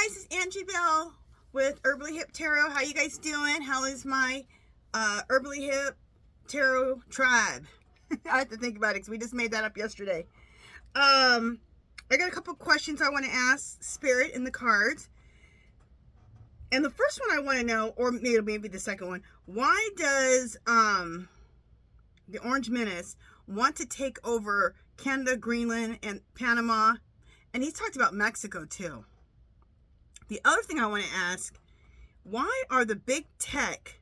guys, it's Angie Bell with Herbally Hip Tarot. How you guys doing? How is my Herbally Hip Tarot tribe? I have to think about it because we just made that up yesterday. I got a couple questions I want to ask Spirit in the cards. And the first one I want to know, or maybe the second one, why does the Orange Menace want to take over Canada, Greenland, and Panama? And he's talked about Mexico too. The other thing I want to ask, why are the big tech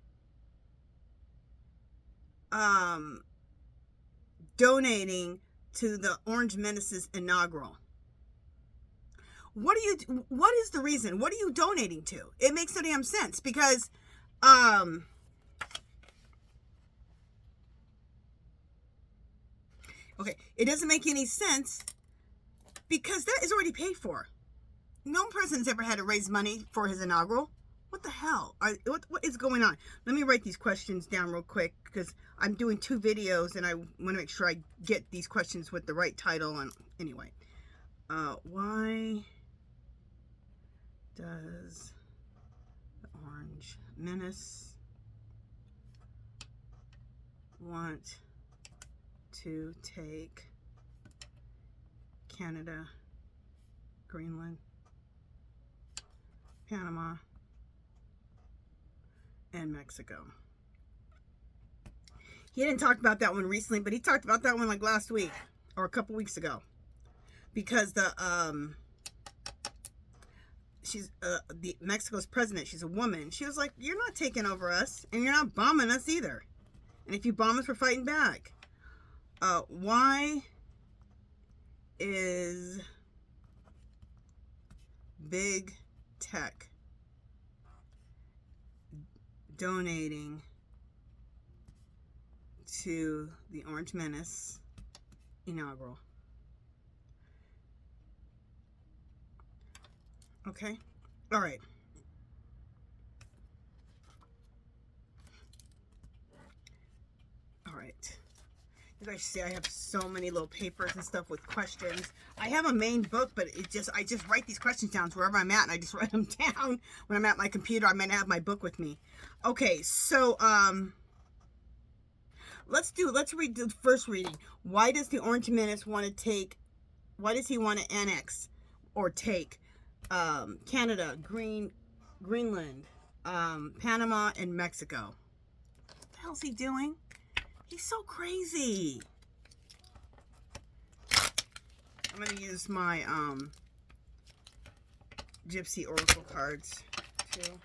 donating to the Orange Menace's Inaugural? What is the reason? What are you donating to? It makes no damn sense because okay, it doesn't make any sense because that is already paid for. No president's ever had to raise money for his inaugural. What the hell? What is going on? Let me write these questions down real quick because I'm doing 2 videos and I want to make sure I get these questions with the right title. And anyway, why does the Orange Menace want to take Canada, Greenland, Panama, and Mexico? He didn't talk about that one recently, but he talked about that one like last week or a couple weeks ago. Because the Mexico's president, she's a woman. She was like, "You're not taking over us, and you're not bombing us either. And if you bomb us, we're fighting back." Why is big tech donating to the Orange Menace Inaugural? Okay, all right. All right. You guys see I have so many little papers and stuff with questions. I have a main book, but I just write these questions down wherever I'm at, and I just write them down when I'm at my computer. I might have my book with me. Okay, so let's read the first reading. Why does the Orange Menace want to take? Why does he want to annex or take Canada, Greenland, Panama, and Mexico? What the hell's he doing? He's so crazy. I'm going to use my Gypsy Oracle cards too.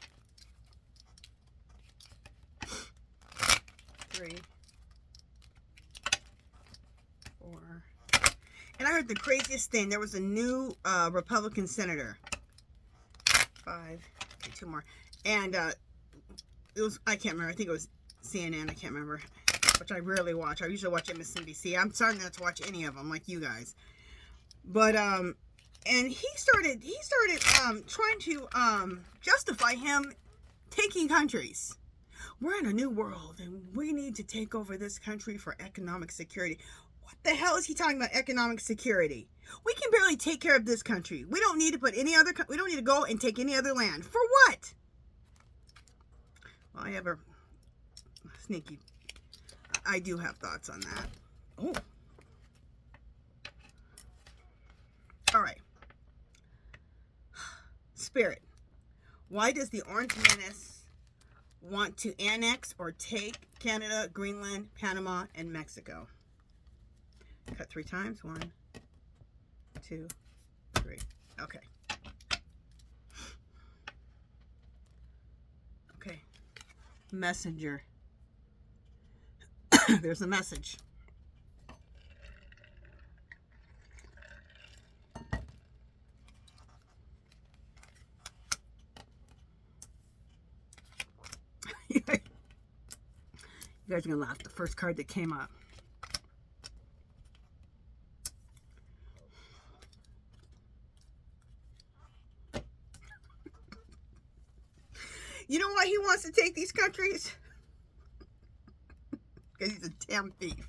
3, 4. And I heard the craziest thing. There was a new Republican senator. 5. Okay, 2 more. And it was, I can't remember. I think it was CNN. I can't remember. Which I rarely watch. I usually watch MSNBC. I'm starting not to watch any of them like you guys. But and he started trying to justify him taking countries. We're in a new world and we need to take over this country for economic security. What the hell is he talking about, economic security? We can barely take care of this country. We don't need to put any other, we don't need to go and take any other land. For what? Well, I have a sneaky, I do have thoughts on that. Oh. All right. Spirit, why does the Orange Menace want to annex or take Canada, Greenland, Panama, and Mexico? Cut 3 times. 1, 2, 3. Okay. Okay. Messenger. There's a message. You guys are gonna laugh. The first card that came up. You know why he wants to take these countries? Because he's a damn thief.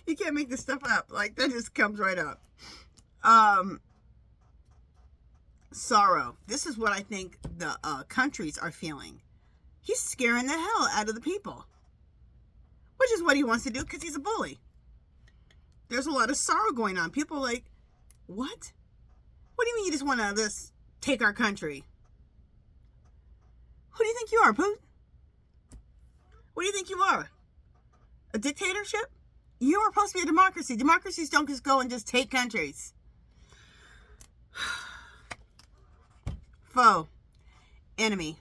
You can't make this stuff up. Like, that just comes right up. Sorrow. This is what I think the countries are feeling. He's scaring the hell out of the people, which is what he wants to do because he's a bully. There's a lot of sorrow going on. People are like, what? What do you mean you just want to just take our country? Who do you think you are, Putin? What do you think you are? A dictatorship? You are supposed to be a democracy. Democracies don't just go and just take countries. Foe. Enemy.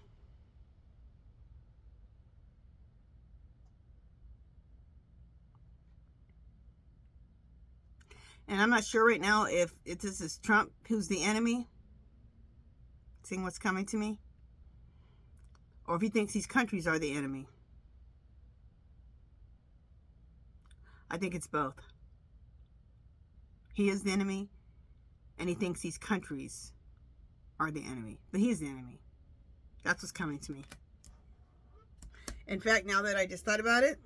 And I'm not sure right now if this is Trump who's the enemy, seeing what's coming to me, or if he thinks these countries are the enemy. I think it's both. He is the enemy, and he thinks these countries are the enemy. But he is the enemy. That's what's coming to me. In fact, now that I just thought about it,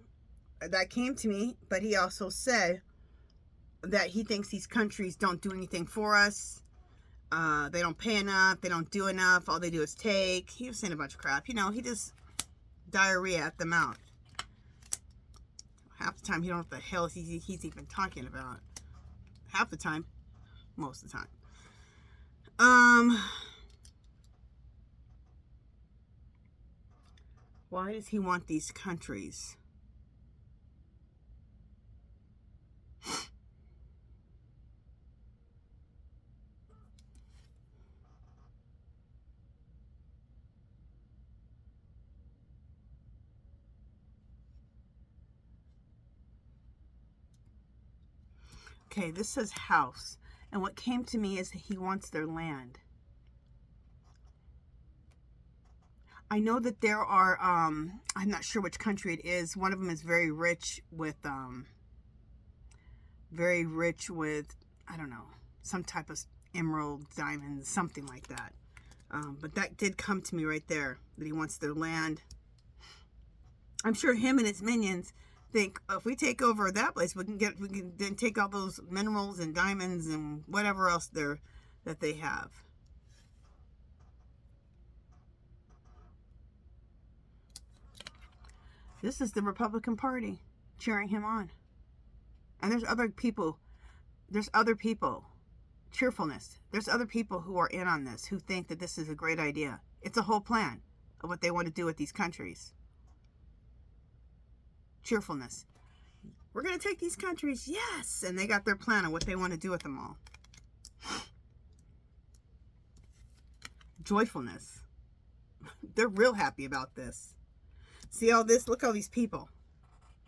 that came to me, but he also said that he thinks these countries don't do anything for us. They don't pay enough. They don't do enough. All they do is take. He was saying a bunch of crap. You know, he just diarrhea at the mouth. Half the time, he don't know what the hell he's even talking about. Half the time. Most of the time. Why does he want these countries? Okay, this says house. And what came to me is that he wants their land. I know that there are, I'm not sure which country it is. One of them is very rich with, I don't know, some type of emerald, diamonds, something like that. But that did come to me right there, that he wants their land. I'm sure him and his minions think, oh, if we take over that place, we can then take all those minerals and diamonds and whatever else that they have. This is the Republican Party cheering him on. And there's other people. Cheerfulness. There's other people who are in on this, who think that this is a great idea. It's a whole plan of what they want to do with these countries. Cheerfulness. We're going to take these countries, yes! And they got their plan of what they want to do with them all. Joyfulness. They're real happy about this. See all this? Look at all these people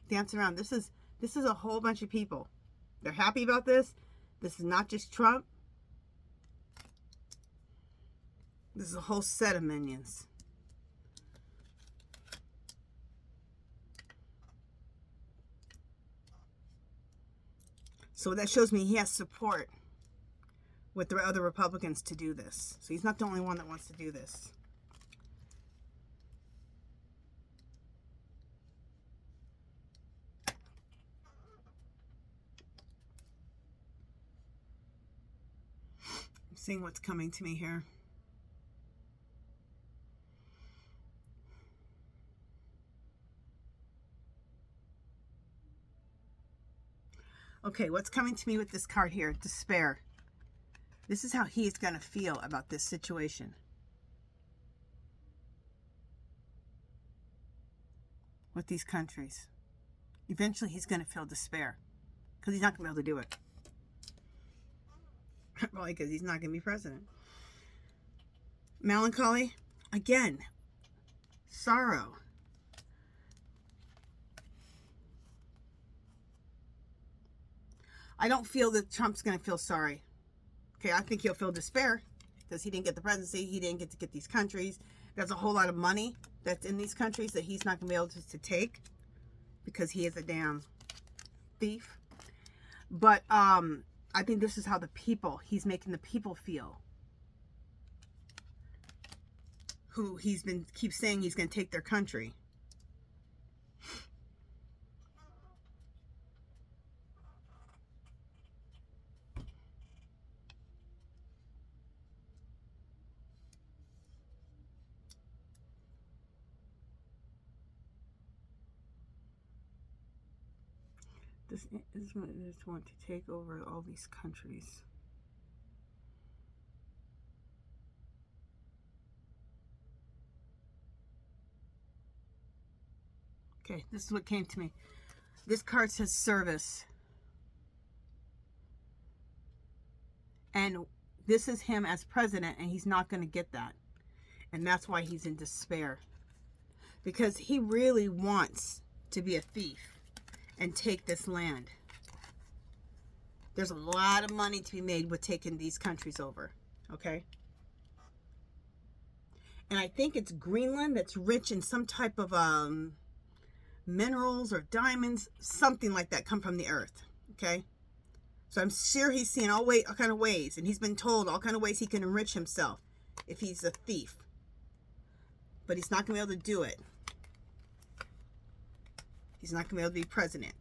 dancing around. This is a whole bunch of people. They're happy about this. This is not just Trump. This is a whole set of minions. So that shows me he has support with the other Republicans to do this. So he's not the only one that wants to do this. I'm seeing what's coming to me here. Okay, what's coming to me with this card here? Despair. This is how he's going to feel about this situation. With these countries. Eventually he's going to feel despair. Because he's not going to be able to do it. Probably because he's not going to be president. Melancholy. Again. Sorrow. I don't feel that Trump's going to feel sorry. Okay, I think he'll feel despair because he didn't get the presidency. He didn't get to get these countries. There's a whole lot of money that's in these countries that he's not going to be able to take because he is a damn thief. But I think this is how he's making the people feel. Who keeps saying he's going to take their country. This is want to take over all these countries. Okay, this is what came to me. This card says service. And this is him as president, and he's not going to get that. And that's why he's in despair. Because he really wants to be a thief and take this land. There's a lot of money to be made with taking these countries over. Okay? And I think it's Greenland that's rich in some type of minerals or diamonds, something like that come from the earth. Okay? So I'm sure he's seen all kind of ways, and he's been told all kind of ways he can enrich himself if he's a thief. But he's not going to be able to do it. He's not going to be able to be president.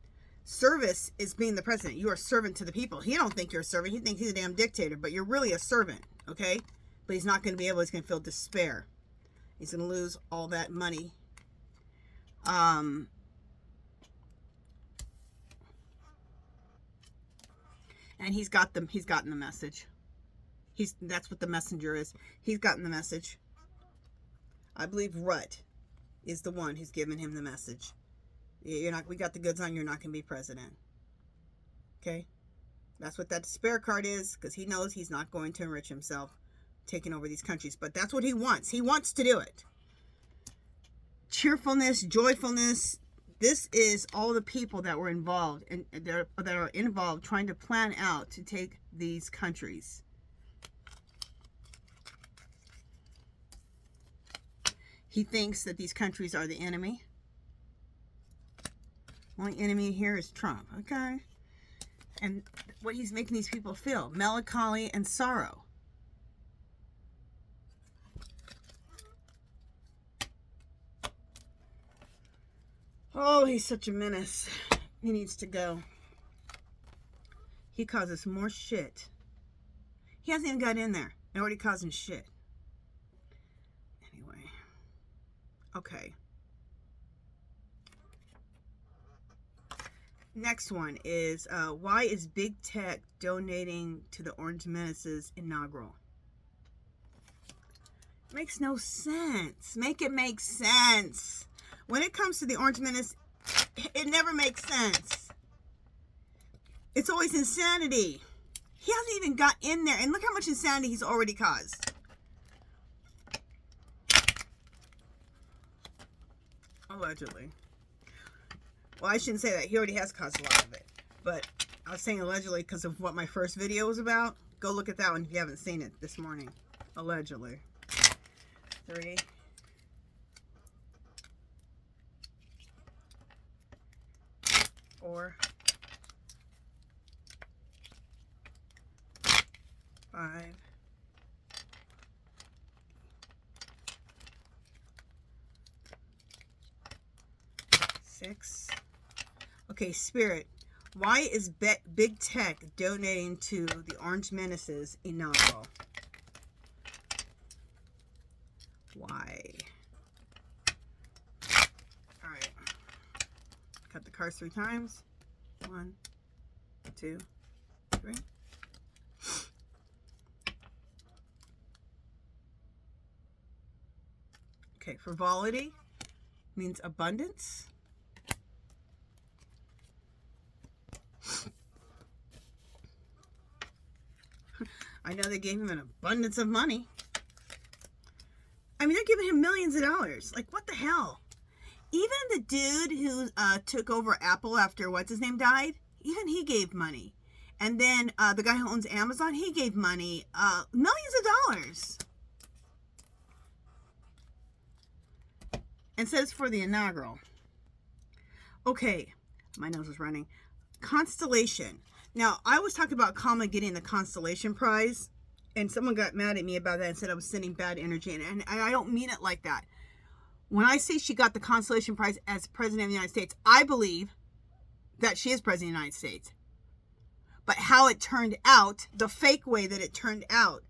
Service is being the president. You are a servant to the people. He don't think you're a servant. He thinks he's a damn dictator, but you're really a servant, okay? But he's not going to be able, he's going to feel despair. He's going to lose all that money. And he's gotten the message. That's what the messenger is. He's gotten the message. I believe Rut is the one who's giving him the message. We got the goods on, you're not going to be president. Okay? That's what that despair card is, because he knows he's not going to enrich himself taking over these countries. But that's what he wants. He wants to do it. Cheerfulness, joyfulness. This is all the people that were involved and that are involved trying to plan out to take these countries. He thinks that these countries are the enemy. Only enemy here is Trump, okay? And what he's making these people feel, melancholy and sorrow. Oh, he's such a menace. He needs to go. He causes more shit. He hasn't even got in there. And already causing shit. Anyway. Okay. Next one is, why is Big Tech donating to the Orange Menace's Inaugural? Makes no sense. Make it make sense. When it comes to the Orange Menace, it never makes sense. It's always insanity. He hasn't even got in there. And look how much insanity he's already caused. Allegedly. Well, I shouldn't say that. He already has caused a lot of it. But I was saying allegedly because of what my first video was about. Go look at that one if you haven't seen it this morning. Allegedly. 3. 4. 5. 6. Okay, Spirit. Why is Big Tech donating to the Orange Menace's Inaugural? Why? Alright. Cut the cards 3 times. 1, 2, 3. Okay, frivolity means abundance. I know they gave him an abundance of money. I mean, they're giving him millions of dollars. Like, what the hell? Even the dude who took over Apple after what's-his-name died, even he gave money. And then the guy who owns Amazon, he gave money. Millions of dollars. And says for the inaugural. Okay, my nose is running. Constellation. Now, I was talking about Kama getting the Constellation Prize, and someone got mad at me about that and said I was sending bad energy, and I don't mean it like that. When I say she got the Constellation Prize as President of the United States, I believe that she is President of the United States. But how it turned out, the fake way that it turned out,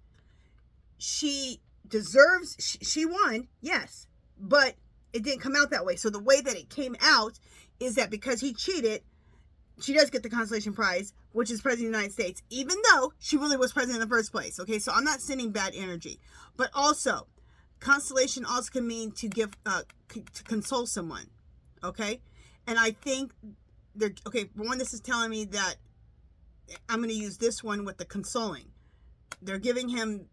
she deserves, she won, yes, but it didn't come out that way. So the way that it came out is that because he cheated, she does get the consolation prize, which is President of the United States, even though she really was president in the first place. Okay, so I'm not sending bad energy. But also, consolation also can mean to give, to console someone. Okay, and I think they're, okay, one, this is telling me that I'm going to use this one with the consoling. They're giving him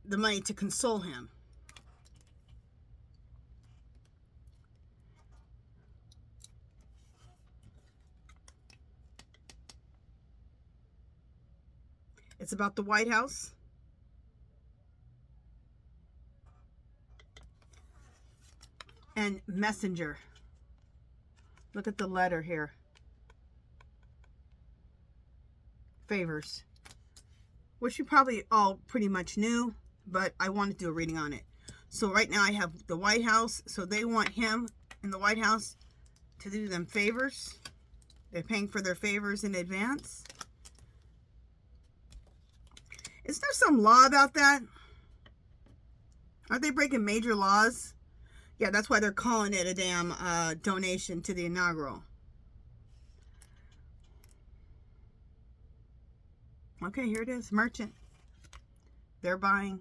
the money to console him. It's about the White House. And messenger. Look at the letter here. Favors. Which you probably all pretty much knew, but I want to do a reading on it. So right now I have the White House. So they want him in the White House to do them favors. They're paying for their favors in advance. Is there some law about that? Aren't they breaking major laws? Yeah, that's why they're calling it a damn donation to the inaugural. Okay, here it is. Merchant. They're buying.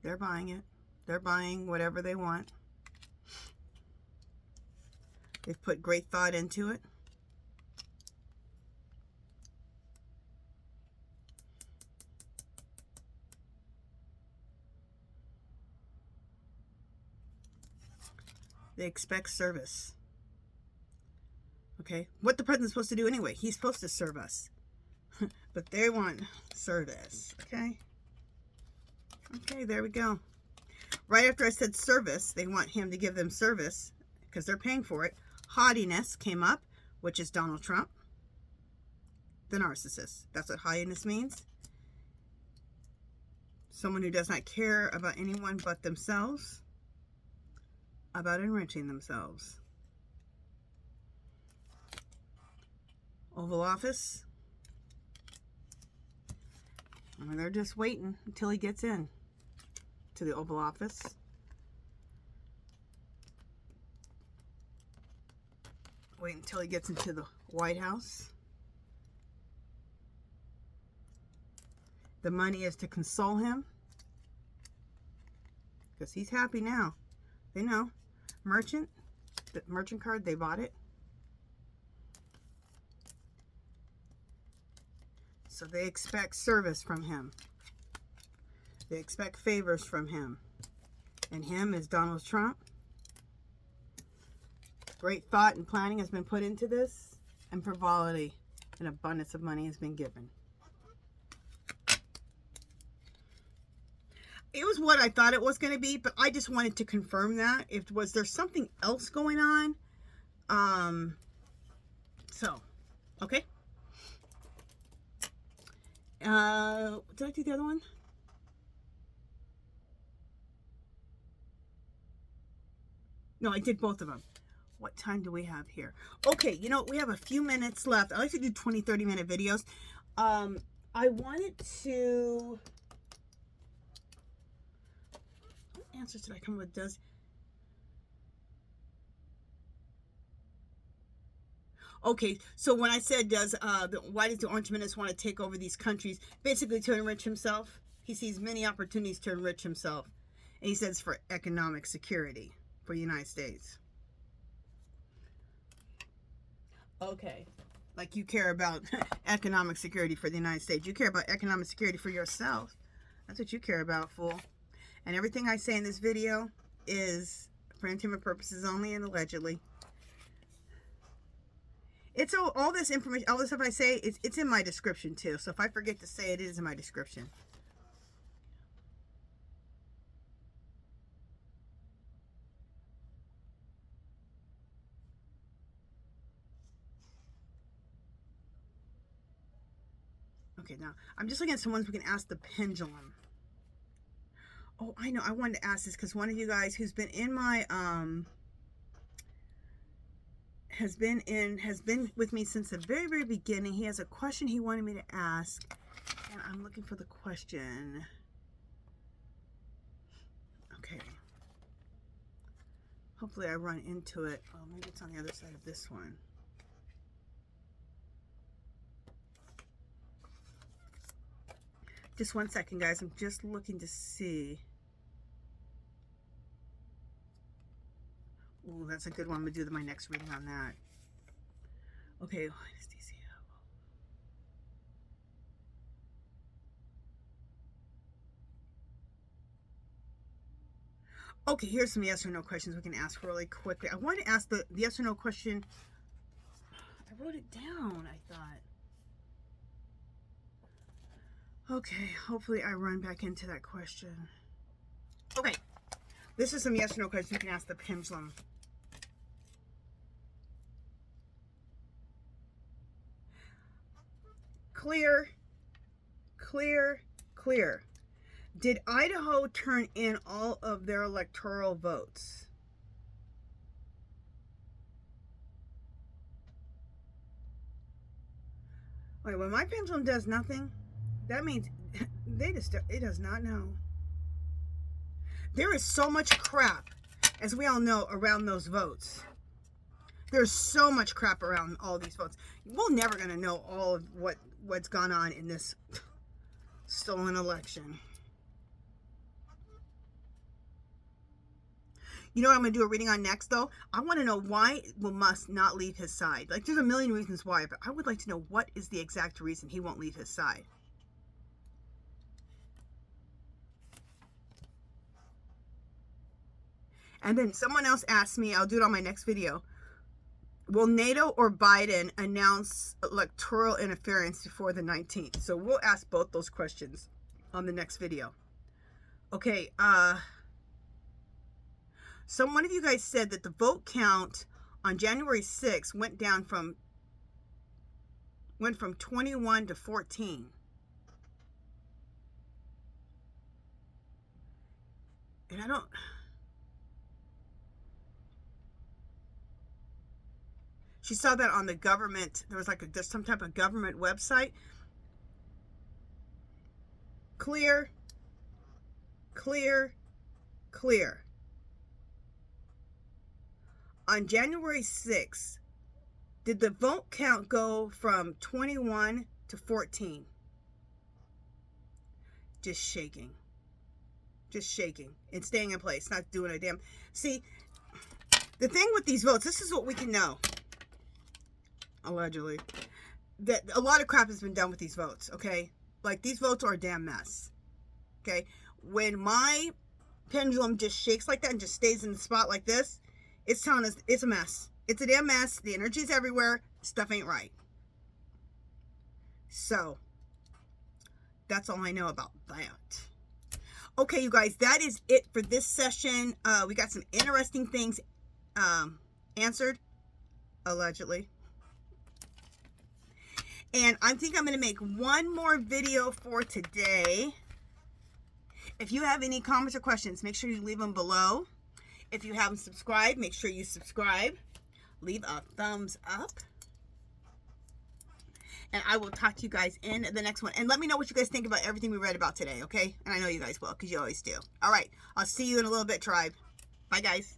They're buying it. They're buying whatever they want. They've put great thought into it. They expect service. Okay, what the president's supposed to do anyway? He's supposed to serve us. But they want service. Okay. Okay, there we go. Right after I said service, they want him to give them service because they're paying for it. Haughtiness came up, which is Donald Trump, the narcissist. That's what haughtiness means. Someone who does not care about anyone but themselves, about enriching themselves. Oval Office. I mean, they're just waiting until he gets in to the Oval Office. Wait until he gets into the White House. The money is to console him because he's happy now. They know. Merchant, the merchant card, they bought it. So they expect service from him. They expect favors from him. And him is Donald Trump. Great thought and planning has been put into this. And frivolity and abundance of money has been given. It was what I thought it was going to be, but I just wanted to confirm that. Was there something else going on? So, okay. Did I do the other one? No, I did both of them. What time do we have here? Okay, you know, we have a few minutes left. I like to do 20, 30-minute videos. I wanted to... What answers did I come with? Okay, so when I said why does the Orange Menace want to take over these countries? Basically to enrich himself. He sees many opportunities to enrich himself. And he says for economic security for the United States. Okay. Like you care about economic security for the United States. You care about economic security for yourself. That's what you care about, fool. And everything I say in this video is for entertainment purposes only and allegedly. It's all this information, all this stuff I say, it's in my description too. So if I forget to say it, it is in my description. Okay, now I'm just looking at some ones we can ask the pendulum. Oh, I know. I wanted to ask this because one of you guys who's been in my has been with me since the very, very beginning. He has a question he wanted me to ask, and I'm looking for the question. Okay. Hopefully I run into it. Oh, maybe it's on the other side of this one. Just one second, guys. I'm just looking to see. Oh, that's a good one. I'm going to do my next reading on that. Okay. Okay, here's some yes or no questions we can ask really quickly. I want to ask the yes or no question. I wrote it down, I thought. Okay, hopefully I run back into that question. Okay, this is some yes or no questions you can ask the pendulum. Clear, clear, clear. Did Idaho turn in all of their electoral votes? Wait, when my pendulum does nothing, that means it does not know. There is so much crap, as we all know, around those votes. There's so much crap around all these votes. We're never going to know all of what's gone on in this stolen election. You know what I'm going to do a reading on next, though? I want to know why Will Musk not leave his side. Like, there's a million reasons why, but I would like to know what is the exact reason he won't leave his side. And then someone else asked me, I'll do it on my next video, will NATO or Biden announce electoral interference before the 19th? So we'll ask both those questions on the next video. Okay, so one of you guys said that the vote count on January 6th went from 21 to 14. And I don't... She saw that on the government, there was like there's some type of government website. Clear, clear, clear. On January 6th, did the vote count go from 21 to 14? Just shaking. Just shaking and staying in place, not doing a damn... See, the thing with these votes, this is what we can know. Allegedly, that a lot of crap has been done with these votes, okay? Like, these votes are a damn mess, okay? When my pendulum just shakes like that and just stays in the spot like this, it's telling us it's a mess. It's a damn mess. The energy's everywhere. Stuff ain't right. So, that's all I know about that. Okay, you guys, that is it for this session. We got some interesting things answered, allegedly. And I think I'm going to make one more video for today. If you have any comments or questions, make sure you leave them below. If you haven't subscribed, make sure you subscribe. Leave a thumbs up. And I will talk to you guys in the next one. And let me know what you guys think about everything we read about today, okay? And I know you guys will, because you always do. All right. I'll see you in a little bit, tribe. Bye, guys.